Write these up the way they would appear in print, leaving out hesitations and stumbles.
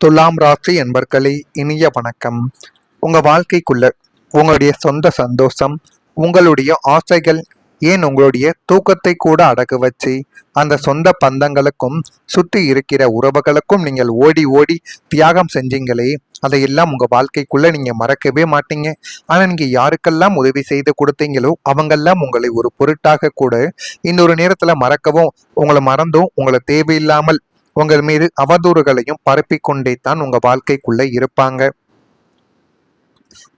துலாம் ராசி என்பர்களே, இனிய வணக்கம். உங்க வாழ்க்கைக்குள்ள உங்களுடைய சொந்த சந்தோஷம், உங்களுடைய ஆசைகள், ஏன் உங்களுடைய தூக்கத்தை கூட அடகு வச்சு அந்த சொந்த பந்தங்களுக்கும் சுற்றி இருக்கிற உறவுகளுக்கும் நீங்கள் ஓடி ஓடி தியாகம் செஞ்சீங்களே, அதையெல்லாம் உங்க வாழ்க்கைக்குள்ள நீங்க மறக்கவே மாட்டீங்க. ஆனா நீங்க யாருக்கெல்லாம் உதவி செய்து கொடுத்தீங்களோ அவங்கெல்லாம் உங்களை ஒரு பொருட்டாக கூட இன்னொரு நேரத்துல மறக்கவும், உங்களை மறந்தும் உங்களை தேவையில்லாமல் உங்கள் மீது அவதூறுகளையும் பரப்பிக்கொண்டே தான் உங்க வாழ்க்கைக்குள்ள இருப்பாங்க.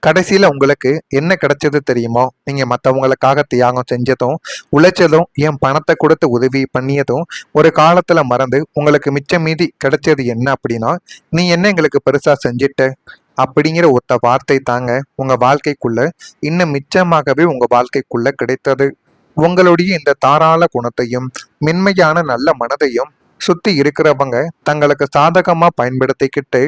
கடைசியில உங்களுக்கு என்ன கிடைச்சது தெரியுமோ? நீங்க மற்றவங்களுக்காக தியாகம் செஞ்சதும், உழைச்சதும், என் பணத்தை கொடுத்து உதவி பண்ணியதும் ஒரு காலத்துல மறந்து உங்களுக்கு மிச்சம் மீதி கிடைச்சது என்ன அப்படின்னா, நீ என்ன எங்களுக்கு பெருசா செஞ்சிட்ட அப்படிங்கிற ஒத்த வார்த்தை தாங்க உங்க வாழ்க்கைக்குள்ள இன்னும் மிச்சமாகவே உங்க வாழ்க்கைக்குள்ள கிடைத்தது. உங்களுடைய இந்த தாராள குணத்தையும் மென்மையான நல்ல மனதையும் சுத்தி இருக்கிறவங்க தங்களுக்கு சாதகமா பயன்படுத்திக்கிட்டு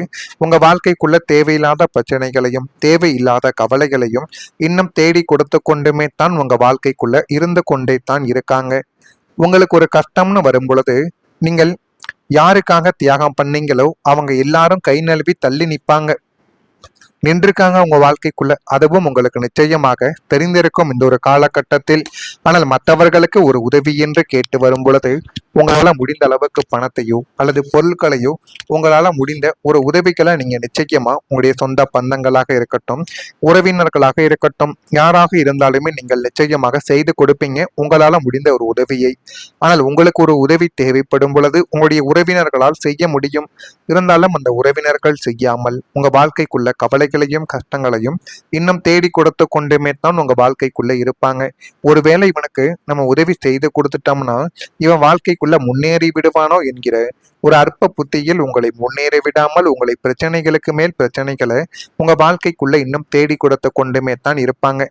உங்க வாழ்க்கைக்குள்ள தேவையில்லாத பிரச்சனைகளையும் தேவையில்லாத கவலைகளையும் இன்னும் தேடி கொடுத்து கொண்டுமே தான் உங்க வாழ்க்கைக்குள்ள இருந்து கொண்டே தான் இருக்காங்க. உங்களுக்கு ஒரு கஷ்டம்னு வரும் பொழுது நீங்கள் யாருக்காக தியாகம் பண்ணீங்களோ அவங்க எல்லாரும் கை நழுவி தள்ளி நிற்பாங்க, நின்றிருக்காங்க உங்க வாழ்க்கைக்குள்ள. அதுவும் உங்களுக்கு நிச்சயமாக தெரிந்திருக்கும் இந்த ஒரு காலகட்டத்தில். ஆனால் மற்றவர்களுக்கு ஒரு உதவி என்று கேட்டு வரும் பொழுது உங்களால முடிந்த அளவுக்கு பணத்தையோ அல்லது பொருட்களையோ உங்களால முடிந்த ஒரு உதவிகளை நீங்க நிச்சயமா உங்களுடைய சொந்த பந்தங்களாக இருக்கட்டும், உறவினர்களாக இருக்கட்டும், யாராக இருந்தாலுமே நீங்கள் நிச்சயமாக செய்து கொடுப்பீங்க உங்களால முடிந்த ஒரு உதவியை. ஆனால் உங்களுக்கு ஒரு உதவி தேவைப்படும் பொழுது உங்களுடைய உறவினர்களால் செய்ய முடியும். இருந்தாலும் அந்த உறவினர்கள் செய்யாமல் உங்க வாழ்க்கைக்குள்ள கவலைகளையும் கஷ்டங்களையும் இன்னும் தேடி கொடுத்து கொண்டுமே தான் உங்க வாழ்க்கைக்குள்ள இருப்பாங்க. ஒருவேளை இவனுக்கு நம்ம உதவி செய்து கொடுத்துட்டோம்னா இவன் வாழ்க்கைக்குள்ள முன்னேறி விடுவானோ என்கிற ஒரு அற்ப புத்தியில் உங்களை முன்னேற விடாமல் உங்களை பிரச்சனைகளுக்கு மேல் பிரச்சனைகளை உங்க வாழ்க்கைக்குள்ள இன்னும் தேடி கொடுத்து கொண்டுமே தான் இருப்பாங்க.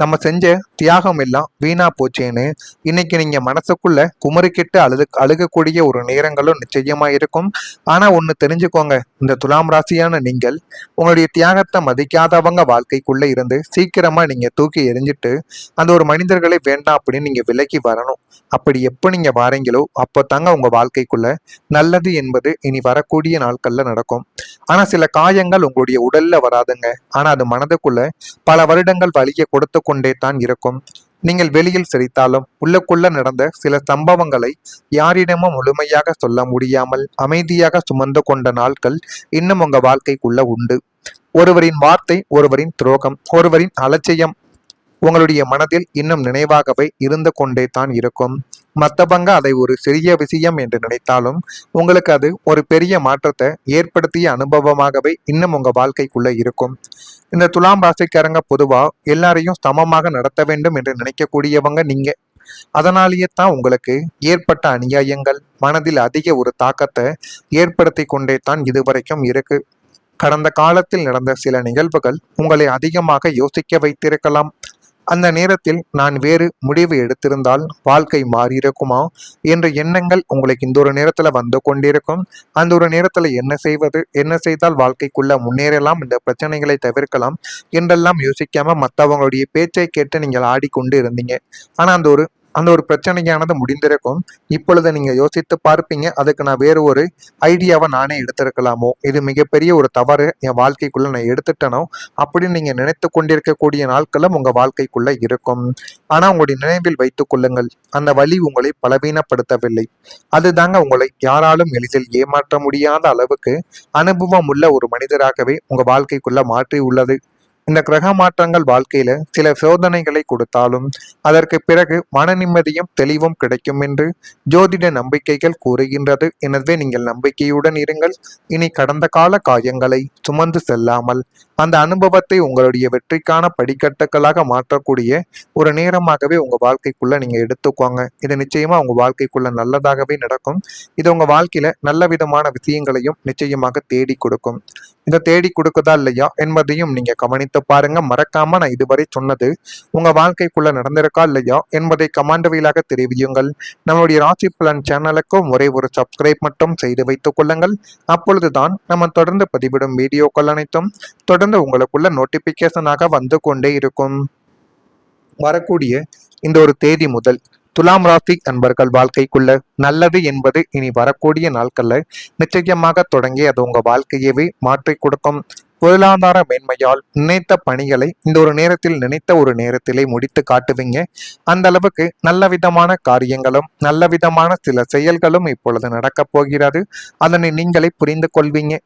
நம்ம செஞ்ச தியாகம் எல்லாம் வீணா போச்சேன்னு இன்னைக்கு நீங்க மனசுக்குள்ள குமரிக்கிட்டு அழுகக்கூடிய ஒரு நேரங்களும் நிச்சயமா இருக்கும். ஆனா ஒண்ணு தெரிஞ்சுக்கோங்க, இந்த துலாம் ராசியான நீங்கள் உங்களுடைய தியாகத்தை மதிக்காதவங்க வாழ்க்கைக்குள்ள இருந்து சீக்கிரமா நீங்க தூக்கி எரிஞ்சிட்டு அந்த ஒரு மனிதர்களை வேண்டாம் அப்படின்னு நீங்க விலகி வரணும். அப்படி எப்போ நீங்க வாரீங்களோ அப்போ தாங்க உங்க வாழ்க்கைக்குள்ள நல்லது என்பது இனி வரக்கூடிய நாட்கள்ல நடக்கும். ஆனா சில காயங்கள் உங்களுடைய உடல்ல வராதுங்க, ஆனா அது மனதுக்குள்ள பல வருடங்கள் வலியை கொடுத்து கொண்டே தான் இருக்கும். நீங்கள் வெளியில் சிரித்தாலும் உள்ளுக்குள்ள நடந்த சில சம்பவங்களை யாரிடமும் முழுமையாக சொல்ல முடியாமல் அமைதியாக சுமந்து கொண்ட நாட்கள் இன்னும் உங்க வாழ்க்கைக்குள்ள உண்டு. ஒருவரின் வார்த்தை, ஒருவரின் துரோகம், ஒருவரின் அலட்சியம் உங்களுடைய மனதில் இன்னும் நினைவாகவே இருந்து கொண்டே தான் இருக்கும். மற்றவங்க அதை ஒரு சிறிய விஷயம் என்று நினைத்தாலும் உங்களுக்கு அது ஒரு பெரிய மாற்றத்தை ஏற்படுத்திய அனுபவமாகவே இன்னும் உங்க வாழ்க்கைக்குள்ள இருக்கும். இந்த துலாம் ராசிக்காரங்க பொதுவா எல்லாரையும் சமமாக நடத்த வேண்டும் என்று நினைக்கக்கூடியவங்க நீங்க. அதனாலேயே தான் உங்களுக்கு ஏற்பட்ட அநியாயங்கள் மனதில் அதிக ஒரு தாக்கத்தை ஏற்படுத்தி கொண்டே தான் இதுவரைக்கும் இருக்கு. கடந்த காலத்தில் நடந்த சில நிகழ்வுகள் உங்களை அதிகமாக யோசிக்க வைத்திருக்கலாம். அந்த நேரத்தில் நான் வேறு முடிவு எடுத்திருந்தால் வாழ்க்கை மாறியிருக்குமா என்ற எண்ணங்கள் உங்களுக்கு இந்த ஒரு நேரத்துல வந்து கொண்டிருக்கும். அந்த ஒரு நேரத்துல என்ன செய்வது, என்ன செய்தால் வாழ்க்கைக்குள்ள முன்னேறலாம், இந்த பிரச்சனைகளை தவிர்க்கலாம் என்றெல்லாம் யோசிக்காம மற்றவங்களுடைய பேச்சை கேட்டு நீங்கள் ஆடிக்கொண்டு இருந்தீங்க. ஆனா அந்த ஒரு பிரச்சனையானது முடிந்திருக்கும். இப்பொழுது நீங்க யோசித்து பார்ப்பீங்க, அதுக்கு நான் வேறு ஒரு ஐடியாவை நானே எடுத்திருக்கலாமோ, இது மிகப்பெரிய ஒரு தவறு என் வாழ்க்கைக்குள்ள நான் எடுத்துட்டனோ அப்படின்னு நீங்க நினைத்து கொண்டிருக்கக்கூடிய நாட்களும் உங்க வாழ்க்கைக்குள்ள இருக்கும். ஆனா உங்களுடைய நினைவில் வைத்துக் கொள்ளுங்கள், அந்த வழி உங்களை பலவீனப்படுத்தவில்லை. அதுதாங்க உங்களை யாராலும் எளிதில் ஏமாற்ற முடியாத அளவுக்கு அனுபவம் உள்ள ஒரு மனிதராகவே உங்க வாழ்க்கைக்குள்ள மாற்றி உள்ளது. இந்த கிரக மாற்றங்கள் வாழ்க்கையில சில சோதனைகளை கொடுத்தாலும் அதற்கு பிறகு மன நிம்மதியும் தெளிவும் கிடைக்கும் என்று ஜோதிட நம்பிக்கைகள் கூறுகின்றது. எனவே நீங்கள் நம்பிக்கையுடன் இருங்கள். இனி கடந்த கால காயங்களை சுமந்து செல்லாமல் அந்த அனுபவத்தை உங்களுடைய வெற்றிக்கான படிக்கட்டுகளாக மாற்றக்கூடிய ஒரு நேரமாகவே உங்க வாழ்க்கைக்குள்ள நீங்க எடுத்துக்கோங்க. இது நிச்சயமா உங்க வாழ்க்கைக்குள்ள நல்லதாகவே நடக்கும். இது உங்க வாழ்க்கையில நல்ல விதமான விஷயங்களையும் நிச்சயமாக தேடி கொடுக்கும். இதை தேடி கொடுக்குதா இல்லையா என்பதையும் நீங்க கவனித்து பாருங்க. மறக்காம நான் இதுவரை சொன்னது உங்க வாழ்க்கைக்குள்ள நடந்திருக்கா இல்லையா என்பதை கமெண்ட் வாயிலாக தெரிவியுங்கள். நம்மளுடைய ராசி பலன் சேனலுக்கும் ஒரே ஒரு சப்ஸ்கிரைப் மட்டும் செய்து வைத்துக் கொள்ளுங்கள். அப்பொழுதுதான் நம்ம தொடர்ந்து பதிவிடும் வீடியோக்கள் அனைத்தும் தொடர்ந்து உங்களுக்குள்ள நோட்டிபிகேஷனாக வந்து கொண்டே இருக்கும். வரக்கூடிய இந்த ஒரு தேதி முதல் துலாம் ராசி அன்பர்கள் வாழ்க்கைக்குள்ள நல்லது என்பது இனி வரக்கூடிய நாட்கள்ல நிச்சயமாக தொடங்கி அது உங்க வாழ்க்கையவே மாற்றி கொடுக்கும். பொருளாதார மேன்மையால் நினைத்த பணிகளை இந்த ஒரு நேரத்தில் நினைத்த ஒரு நேரத்திலே முடித்து காட்டுவீங்க. அந்த அளவுக்கு நல்ல விதமான காரியங்களும் நல்ல விதமான சில செயல்களும் இப்பொழுது நடக்கப் போகிறது. அதனை நீங்களே புரிந்து கொள்வீங்க.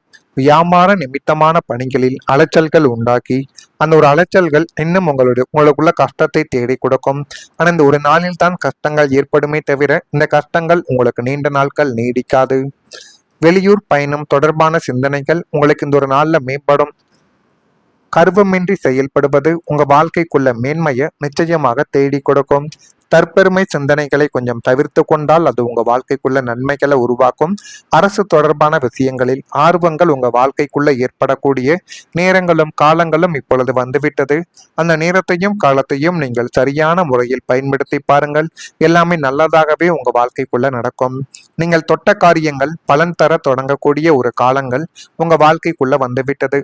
வியாபார நிமித்தமான பணிகளில் அலைச்சல்கள் உண்டாக்கி அந்த ஒரு அலைச்சல்கள் இன்னும் உங்களுக்குள்ள கஷ்டத்தை தேடி கொடுக்கும். ஆனா இந்த ஒரு நாளில் தான் கஷ்டங்கள் ஏற்படுமே தவிர இந்த கஷ்டங்கள் உங்களுக்கு நீண்ட நாட்கள் நீடிக்காது. வெளியூர் பயணம் தொடர்பான சிந்தனைகள் உங்களுக்கு இந்த ஒரு நாள்ல மேம்படும். கர்வமின்றி செயல்படுவது உங்க வாழ்க்கைக்குள்ள மேன்மையை நிச்சயமாக தேடி கொடுக்கும். தற்பெருமை சிந்தனைகளை கொஞ்சம் தவிர்த்து கொண்டால் அது உங்க வாழ்க்கைக்குள்ள நன்மைகளை உருவாக்கும். அரசு தொடர்பான விஷயங்களில் ஆர்வங்கள் உங்க வாழ்க்கைக்குள்ள ஏற்படக்கூடிய நேரங்களும் காலங்களும் இப்பொழுது வந்துவிட்டது. அந்த நேரத்தையும் காலத்தையும் நீங்கள் சரியான முறையில் பயன்படுத்தி பாருங்கள். எல்லாமே நல்லதாகவே உங்க வாழ்க்கைக்குள்ள நடக்கும். நீங்கள் தொட்ட காரியங்கள் பலன் தர தொடங்கக்கூடிய ஒரு காலங்கள் உங்க வாழ்க்கைக்குள்ள வந்துவிட்டது.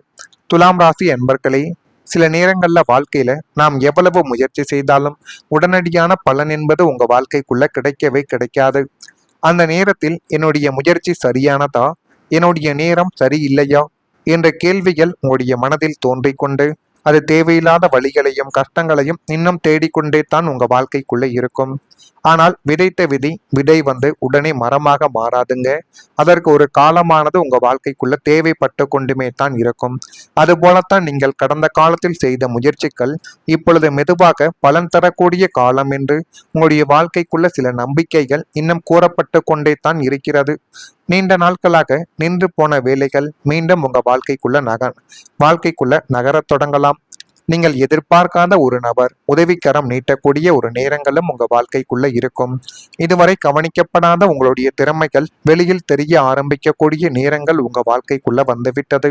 துலாம் ராசி என்பர்களே, சில நேரங்கள்ல வாழ்க்கையில நாம் எவ்வளவு முயற்சி செய்தாலும் உடனடியான பலன் என்பது உங்க வாழ்க்கைக்குள்ள கிடைக்கவே கிடைக்காது. அந்த நேரத்தில் என்னுடைய முயற்சி சரியானதா, என்னுடைய நேரம் சரியில்லையா என்ற கேள்விகள் உங்களுடைய மனதில் தோன்றிக்கொண்டு அது தேவையில்லாத வழிகளையும் கஷ்டங்களையும் இன்னும் தேடிக்கொண்டே தான் உங்க வாழ்க்கைக்குள்ள இருக்கும். ஆனால் விதைத்த விதை உடனே மரமாக மாறாதுங்க. அதற்கு ஒரு காலமானது உங்க வாழ்க்கைக்குள்ள தேவைப்பட்டு கொண்டுமே தான் இருக்கும். அது போலத்தான் நீங்கள் கடந்த காலத்தில் செய்த முயற்சிகள் இப்பொழுது மெதுவாக பலன் தரக்கூடிய காலம் என்று உங்களுடைய வாழ்க்கைக்குள்ள சில நம்பிக்கைகள் இன்னும் கூறப்பட்டு கொண்டே தான் இருக்கிறது. நீண்ட நாட்களாக நின்று போன வேலைகள் மீண்டும் உங்க வாழ்க்கைக்குள்ள நகரத் தொடங்கலாம். நீங்கள் எதிர்பார்க்காத ஒரு நபர் உதவிக்கரம் நீட்டக்கூடிய ஒரு நேரங்களும் உங்க வாழ்க்கைக்குள்ள இருக்கும். இதுவரை கவனிக்கப்படாத உங்களுடைய திறமைகள் வெளியில் தெரிய ஆரம்பிக்கக்கூடிய நேரங்கள் உங்க வாழ்க்கைக்குள்ள வந்துவிட்டது.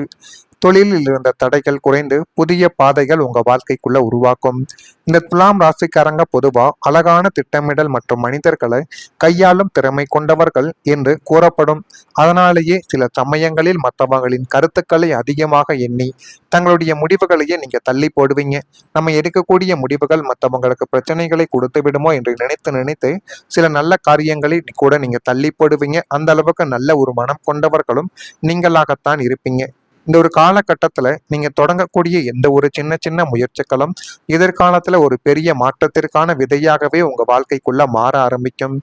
தொழிலில் இருந்த தடைகள் குறைந்து புதிய பாதைகள் உங்க வாழ்க்கைக்குள்ள உருவாக்கும். இந்த துலாம் ராசிக்காரங்க பொதுவா அழகான திட்டமிடல் மற்றும் மனிதர்களை கையாளும் திறமை கொண்டவர்கள் என்று கூறப்படும். அதனாலேயே சில சமயங்களில் மற்றவர்களின் கருத்துக்களை அதிகமாக எண்ணி தங்களுடைய முடிவுகளையே நீங்க தள்ளி போடுவீங்க. நம்ம எடுக்கக்கூடிய முடிவுகள் மற்றவங்களுக்கு பிரச்சனைகளை கொடுத்து விடுமோ என்று நினைத்து நினைத்து சில நல்ல காரியங்களை கூட நீங்க தள்ளி போடுவீங்க. அந்த அளவுக்கு நல்ல ஒரு மனம் கொண்டவர்களும் நீங்களாகத்தான் இருப்பீங்க. இந்த ஒரு காலகட்டத்துல நீங்க தொடங்கக்கூடிய எந்த ஒரு சின்ன சின்ன முயற்சிகளும் எதிர்காலத்துல ஒரு பெரிய மாற்றத்திற்கான விதையாகவே உங்க வாழ்க்கைக்குள்ள மாற ஆரம்பிக்கும்.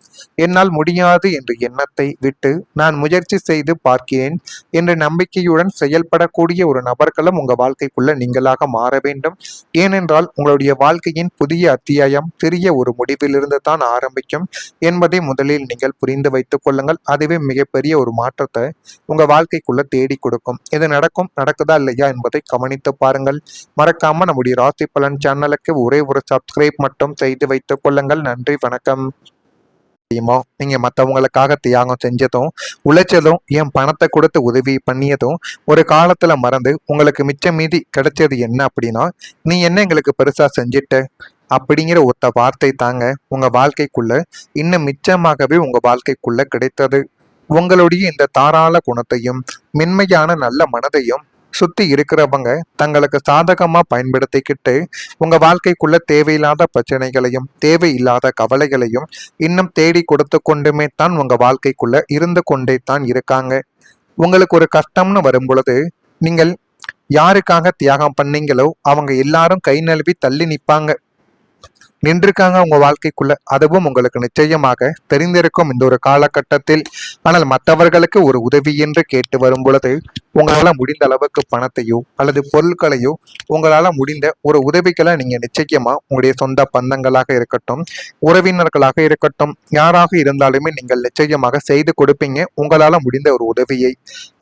என்னால் முடியாது என்ற எண்ணத்தை விட்டு நான் முயற்சி செய்து பார்க்கிறேன் என்ற நம்பிக்கையுடன் செயல்படக்கூடிய ஒரு நபர்களும் உங்க வாழ்க்கைக்குள்ள நீங்களாக மாற வேண்டும். ஏனென்றால் உங்களுடைய வாழ்க்கையின் புதிய அத்தியாயம் சிறிய ஒரு முடிவிலிருந்து தான் ஆரம்பிக்கும் என்பதை முதலில் நீங்கள் புரிந்து வைத்துக் கொள்ளுங்கள். அதுவே மிகப்பெரிய ஒரு மாற்றத்தை உங்க வாழ்க்கைக்குள்ள தேடி கொடுக்கும். இது நடக்குதா இல்லையா என்பதை கவனித்து பாருங்கள். மறக்காம நம்முடைய ராசி பலன் சேனலுக்கு ஒரே ஒரு சப்ஸ்கிரைப் மட்டும் செய்து வைத்துக் கொள்ளுங்கள். நன்றி, வணக்கம். நீங்க மற்றவங்களுக்காக தியாகம் செஞ்சதும் உழைச்சதும் என் பணத்தை கொடுத்து உதவி பண்ணியதும் ஒரு காலத்துல மறந்து உங்களுக்கு மிச்சம் மீதி கிடைச்சது என்ன அப்படின்னா, நீ என்ன எங்களுக்கு பெருசா செஞ்சிட்ட அப்படிங்கிற ஒத்த வார்த்தை தாங்க உங்க வாழ்க்கைக்குள்ள இன்னும் மிச்சமாகவே உங்க வாழ்க்கைக்குள்ள கிடைத்தது. உங்களுடைய இந்த தாராள குணத்தையும் மென்மையான நல்ல மனதையும் சுத்தி இருக்கிறவங்க தங்களுக்கு சாதகமா பயன்படுத்திக்கிட்டு உங்க வாழ்க்கைக்குள்ள தேவையில்லாத பிரச்சனைகளையும் தேவையில்லாத கவலைகளையும் இன்னும் தேடி கொடுத்து கொண்டுமே தான் உங்க வாழ்க்கைக்குள்ள இருந்து கொண்டே தான் இருக்காங்க. உங்களுக்கு ஒரு கஷ்டம்னு வரும் பொழுது நீங்கள் யாருக்காக தியாகம் பண்ணீங்களோ அவங்க எல்லாரும் கை நழுவி தள்ளி நிற்பாங்க, நின்றிருக்காங்க உங்க வாழ்க்கைக்குள்ள. அதுவும் உங்களுக்கு நிச்சயமாக தெரிந்திருக்கும் இந்த ஒரு காலகட்டத்தில். ஆனால் மற்றவர்களுக்கு ஒரு உதவி என்று கேட்டு வரும் பொழுது உங்களால முடிந்த அளவுக்கு பணத்தையோ அல்லது பொருட்களையோ உங்களால முடிந்த ஒரு உதவிகளை நீங்க நிச்சயமா உங்களுடைய சொந்த பந்தங்களாக இருக்கட்டும், உறவினர்களாக இருக்கட்டும், யாராக இருந்தாலுமே நீங்கள் நிச்சயமாக செய்து கொடுப்பீங்க உங்களால முடிந்த ஒரு உதவியை.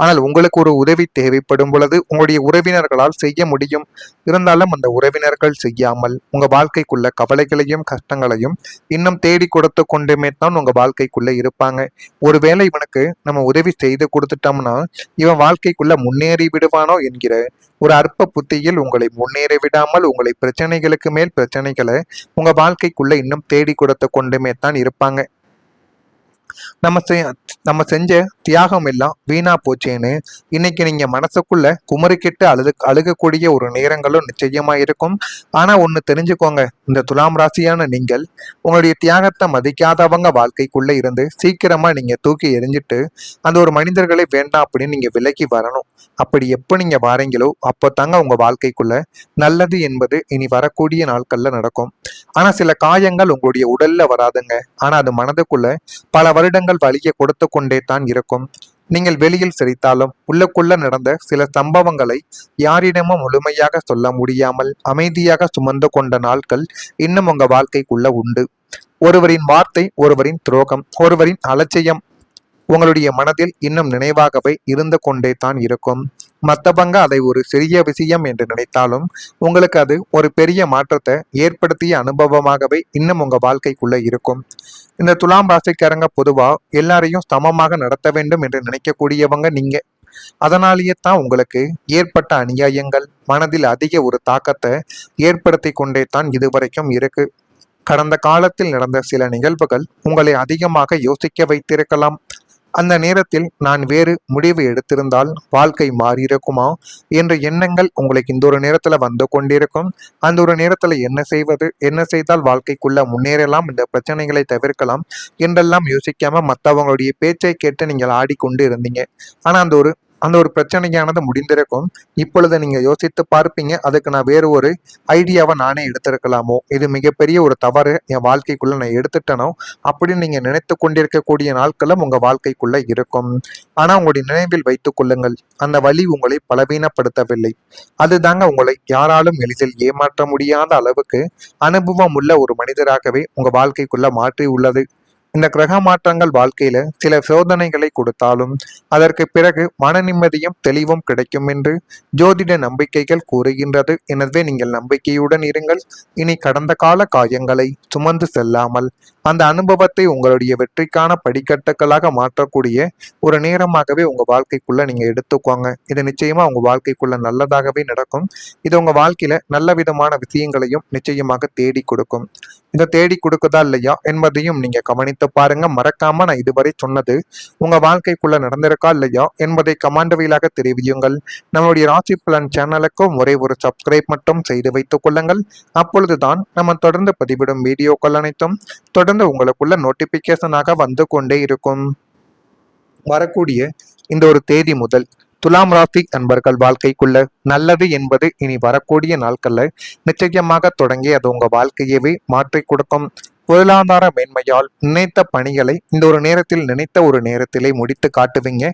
ஆனால் உங்களுக்கு ஒரு உதவி தேவைப்படும் பொழுது உங்களுடைய உறவினர்களால் செய்ய முடியும். இருந்தாலும் அந்த உறவினர்கள் செய்யாமல் உங்க வாழ்க்கைக்குள்ள கவலைகளையும் கஷ்டங்களையும் இன்னும் தேடி கொடுத்து கொண்டுமே தான் உங்க வாழ்க்கைக்குள்ள இருப்பாங்க. ஒருவேளை இவனுக்கு நம்ம உதவி செய்து கொடுத்துட்டோம்னா இவன் வாழ்க்கைக்குள்ள முன்னேறி விடுவானோ என்கிற ஒரு அற்ப புத்தியில் உங்களை முன்னேற விடாமல் உங்களை பிரச்சனைகளுக்கு மேல் பிரச்சனைகளை உங்க வாழ்க்கைக்குள்ள இன்னும் தேடி கொடுத்து கொண்டுமே தான் இருப்பாங்க. நம்ம செ நம்ம செஞ்ச தியாகம் எல்லாம் வீணா போச்சேன்னு இன்னைக்கு நீங்க மனசுக்குள்ள குமுறிக்கிட்டு அழுகக்கூடிய ஒரு நேரங்களும் நிச்சயமா இருக்கும். ஆனா ஒண்ணு தெரிஞ்சுக்கோங்க, இந்த துலாம் ராசியான நீங்கள் உங்களுடைய தியாகத்தை மதிக்காதவங்க வாழ்க்கைக்குள்ள இருந்து சீக்கிரமா நீங்க தூக்கி எறிஞ்சிட்டு அந்த ஒரு மனிதர்களை வேண்டாம் அப்படின்னு நீங்க விலகி வரணும். அப்படி எப்போ நீங்க வாரீங்களோ அப்போ தாங்க உங்க வாழ்க்கைக்குள்ள நல்லது என்பது இனி வரக்கூடிய நாட்கள்ல நடக்கும். ஆனா சில காயங்கள் உங்களுடைய உடல்ல வராதுங்க. ஆனா அது மனதுக்குள்ள பல வருடங்கள் வலியை கொடுத்து கொண்டே தான் இருக்கும். நீங்கள் வெளியில் சிரித்தாலும் உள்ளுக்குள்ள நடந்த சில சம்பவங்களை யாரிடமும் முழுமையாக சொல்ல முடியாமல் அமைதியாக சுமந்து கொண்ட நாட்கள் இன்னும் உங்க வாழ்க்கைக்குள்ள உண்டு. ஒருவரின் வார்த்தை, ஒருவரின் துரோகம், ஒருவரின் அலட்சியம் உங்களுடைய மனதில் இன்னும் நினைவாகவே இருந்து கொண்டே தான் இருக்கும். மற்றவங்க அதை ஒரு சிறிய விஷயம் என்று நினைத்தாலும் உங்களுக்கு அது ஒரு பெரிய மாற்றத்தை ஏற்படுத்திய அனுபவமாகவே இன்னும் உங்க வாழ்க்கைக்குள்ள இருக்கும். இந்த துலாம் ராசிக்காரங்க பொதுவா எல்லாரையும் சமமாக நடத்த வேண்டும் என்று நினைக்கக்கூடியவங்க நீங்க. அதனாலேயே தான் உங்களுக்கு ஏற்பட்ட அநியாயங்கள் மனதில் அதிக ஒரு தாக்கத்தை ஏற்படுத்தி கொண்டே தான் இதுவரைக்கும் இருக்கு. கடந்த காலத்தில் நடந்த சில நிகழ்வுகள் உங்களை அதிகமாக யோசிக்க வைத்திருக்கலாம். அந்த நேரத்தில் நான் வேறு முடிவு எடுத்திருந்தால் வாழ்க்கை மாறியிருக்குமா என்ற எண்ணங்கள் உங்களுக்கு இந்த ஒரு நேரத்துல வந்து கொண்டிருக்கும். அந்த ஒரு நேரத்துல என்ன செய்வது, என்ன செய்தால் வாழ்க்கைக்குள்ள முன்னேறலாம், இந்த பிரச்சனைகளை தவிர்க்கலாம் என்றெல்லாம் யோசிக்காம மற்றவங்களுடைய பேச்சை கேட்டு நீங்கள் ஆடிக்கொண்டு இருந்தீங்க. ஆனா அந்த ஒரு பிரச்சனையானது முடிந்திருக்கும். இப்பொழுது நீங்க யோசித்து பார்ப்பீங்க, அதுக்கு நான் வேறு ஒரு ஐடியாவை நானே எடுத்திருக்கலாமோ, இது மிகப்பெரிய ஒரு தவறு என் வாழ்க்கைக்குள்ள நான் எடுத்துட்டனோ அப்படின்னு நீங்க நினைத்து கொண்டிருக்கக்கூடிய நாட்களும் உங்க வாழ்க்கைக்குள்ள இருக்கும். ஆனா உங்களுடைய நினைவில் வைத்துக் கொள்ளுங்கள், அந்த வழி உங்களை பலவீனப்படுத்தவில்லை. அதுதாங்க உங்களை யாராலும் எளிதில் ஏமாற்ற முடியாத அளவுக்கு அனுபவம் உள்ள ஒரு மனிதராகவே உங்க வாழ்க்கைக்குள்ள மாற்றி உள்ளது. இந்த கிரக மாற்றங்கள் வாழ்க்கையில சில சோதனைகளை கொடுத்தாலும் அதற்கு பிறகு மன நிம்மதியும் தெளிவும் கிடைக்கும் என்று ஜோதிட நம்பிக்கைகள் கூறுகின்றது. எனவே நீங்கள் நம்பிக்கையுடன் இருங்கள். இனி கடந்த கால காயங்களை சுமந்து செல்லாமல் அந்த அனுபவத்தை உங்களுடைய வெற்றிக்கான படிக்கட்டுகளாக மாற்றக்கூடிய ஒரு நேரமாகவே உங்க வாழ்க்கைக்குள்ள நீங்க எடுத்துக்கோங்க. இது நிச்சயமா உங்க வாழ்க்கைக்குள்ள நல்லதாகவே நடக்கும். இது உங்க வாழ்க்கையில நல்ல விதமான விஷயங்களையும் நிச்சயமாக தேடி கொடுக்கும். இதை தேடி கொடுக்குதா இல்லையா என்பதையும் நீங்க கவனித்து பாருங்க. மறக்காம நான் இதுவரை சொன்னது உங்க வாழ்க்கைக்குள்ள நடந்திருக்கா இல்லையா என்பதை கமெண்ட் வாயிலாக தெரிவியுங்கள். நம்மளுடைய ராசி பலன் சேனலுக்கும் ஒரே ஒரு சப்ஸ்கிரைப் மட்டும் செய்து வைத்துக் கொள்ளுங்கள். அப்பொழுதுதான் நம்ம தொடர்ந்து பதிவிடும் வீடியோக்கள் அனைத்தும் தொடர்ந்து உங்களுக்குள்ள நோட்டிபிகேஷனாக வந்து கொண்டே இருக்கும். வரக்கூடிய இந்த ஒரு தேதி முதல் துலாம் ராசி அன்பர்கள் வாழ்க்கைக்குள்ள நல்லது என்பது இனி வரக்கூடிய நாட்கள்ல நிச்சயமாக தொடங்கி அது உங்க வாழ்க்கையவே மாற்றி கொடுக்கும். பொருளாதார மேன்மையால் நினைத்த பணிகளை இந்த ஒரு நேரத்தில் நினைத்த ஒரு நேரத்திலே முடித்து காட்டுவீங்க.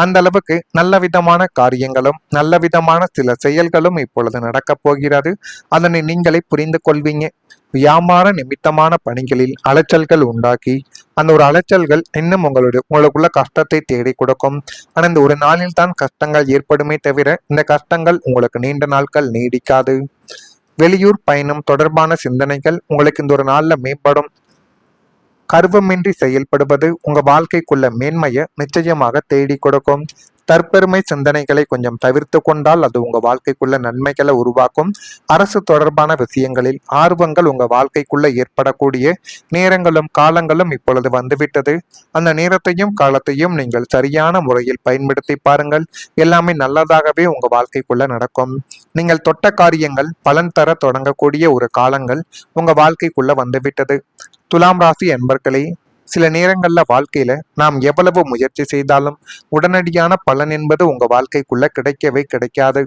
அந்த அளவுக்கு நல்ல விதமான காரியங்களும் நல்ல விதமான சில செயல்களும் இப்பொழுது நடக்கப் போகிறது. அதனை நீங்களே புரிந்து கொள்வீங்க. வியாபார நிமித்தமான பணிகளில் அலைச்சல்கள் உண்டாக்கி அந்த ஒரு அலைச்சல்கள் இன்னும் உங்களுக்குள்ள கஷ்டத்தை தேடி கொடுக்கும். ஆனா இந்த ஒரு நாளில் தான் கஷ்டங்கள் ஏற்படுமே தவிர இந்த கஷ்டங்கள் உங்களுக்கு நீண்ட நாட்கள் நீடிக்காது. வெளியூர் பயணம் தொடர்பான சிந்தனைகள் உங்களுக்கு இந்த ஒரு நாள்ல மேம்படும். கர்வமின்றி செயல்படுவது உங்க வாழ்க்கைக்குள்ள மேன்மையை நிச்சயமாக தேடி கொடுக்கும். தற்பெருமை சிந்தனைகளை கொஞ்சம் தவிர்த்து கொண்டால் அது உங்க வாழ்க்கைக்குள்ள நன்மைகளை உருவாக்கும். அரசு தொடர்பான விஷயங்களில் ஆர்வங்கள் உங்க வாழ்க்கைக்குள்ள ஏற்படக்கூடிய நேரங்களும் காலங்களும் இப்பொழுது வந்துவிட்டது. அந்த நேரத்தையும் காலத்தையும் நீங்கள் சரியான முறையில் பயன்படுத்தி பாருங்கள். எல்லாமே நல்லதாகவே உங்க வாழ்க்கைக்குள்ள நடக்கும். நீங்கள் தொட்ட காரியங்கள் பலன் தர தொடங்கக்கூடிய ஒரு காலங்கள் உங்க வாழ்க்கைக்குள்ள வந்துவிட்டது. துலாம் ராசி அன்பர்களே, சில நேரங்கள்ல வாழ்க்கையில நாம் எவ்வளவு முயற்சி செய்தாலும் உடனடியான பலன் என்பது உங்க வாழ்க்கைக்குள்ள கிடைக்கவே கிடைக்காது.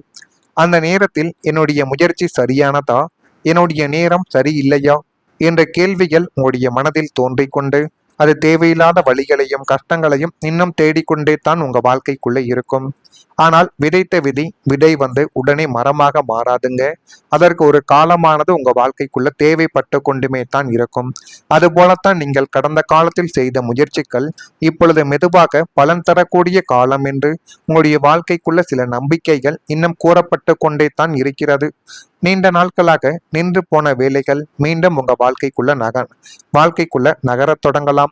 அந்த நேரத்தில் என்னுடைய முயற்சி சரியானதா, என்னுடைய நேரம் சரியில்லையா என்ற கேள்விகள் உங்களுடைய மனதில் தோன்றிக்கொண்டு அது தேவையில்லாத வழிகளையும் கஷ்டங்களையும் இன்னும் தேடிக்கொண்டே தான் உங்க வாழ்க்கைக்குள்ள இருக்கும். ஆனால் விதைத்த விதை உடனே மரமாக மாறாதுங்க. அதற்கு ஒரு காலமானது உங்க வாழ்க்கைக்குள்ள தேவைப்பட்டு கொண்டுமே தான் இருக்கும். அது போலத்தான் நீங்கள் கடந்த காலத்தில் செய்த முயற்சிகள் இப்பொழுது மெதுவாக பலன் தரக்கூடிய காலம் என்று உங்களுடைய வாழ்க்கைக்குள்ள சில நம்பிக்கைகள் இன்னும் கூறப்பட்டு கொண்டே தான் இருக்கிறது. நீண்ட நாட்களாக நின்று போன வேலைகள் மீண்டும் உங்க வாழ்க்கைக்குள்ள நகரத் தொடங்கலாம்.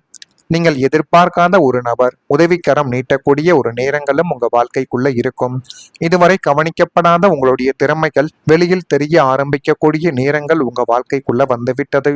நீங்கள் எதிர்பார்க்காத ஒரு நபர் உதவிக்கரம் நீட்டக்கூடிய ஒரு நேரங்களும் உங்க வாழ்க்கைக்குள்ள இருக்கும். இதுவரை கவனிக்கப்படாத உங்களுடைய திறமைகள் வெளியில் தெரிய ஆரம்பிக்கக்கூடிய நேரங்கள் உங்க வாழ்க்கைக்குள்ள வந்துவிட்டது.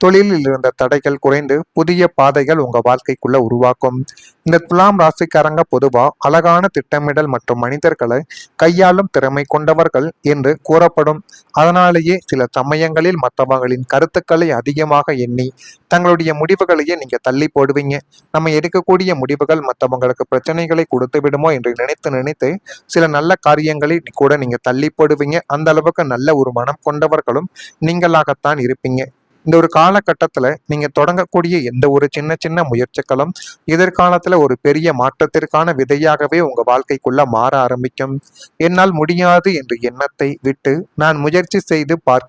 தொழிலில் இருந்த தடைகள் குறைந்து புதிய பாதைகள் உங்க வாழ்க்கைக்குள்ள உருவாக்கும். இந்த துலாம் ராசிக்காரங்க பொதுவா அழகான திட்டமிடல் மற்றும் மனிதர்களை கையாளும் திறமை கொண்டவர்கள் என்று கூறப்படும். அதனாலேயே சில சமயங்களில் மற்றவர்களின் கருத்துக்களை அதிகமாக எண்ணி தங்களுடைய முடிவுகளையே நீங்க தள்ளி போடுவீங்க. நம்ம எடுக்கக்கூடிய முடிவுகள் மற்றவங்களுக்கு பிரச்சனைகளை கொடுத்து விடுமோ என்று நினைத்து நினைத்து சில நல்ல காரியங்களை கூட நீங்க தள்ளி போடுவீங்க. அந்த அளவுக்கு நல்ல ஒரு மனம் கொண்டவர்களும் நீங்களாகத்தான் இருப்பீங்க. இந்த ஒரு காலகட்டத்துல நீங்க தொடங்கக்கூடிய எந்த ஒரு சின்ன சின்ன முயற்சிகளும் எதிர்காலத்துல ஒரு பெரிய மாற்றத்திற்கான விதையாகவே உங்க வாழ்க்கைக்குள்ள மாற ஆரம்பிக்கும். என்னால் முடியாது என்ற எண்ணத்தை விட்டு நான் முயற்சி செய்து பார்க்க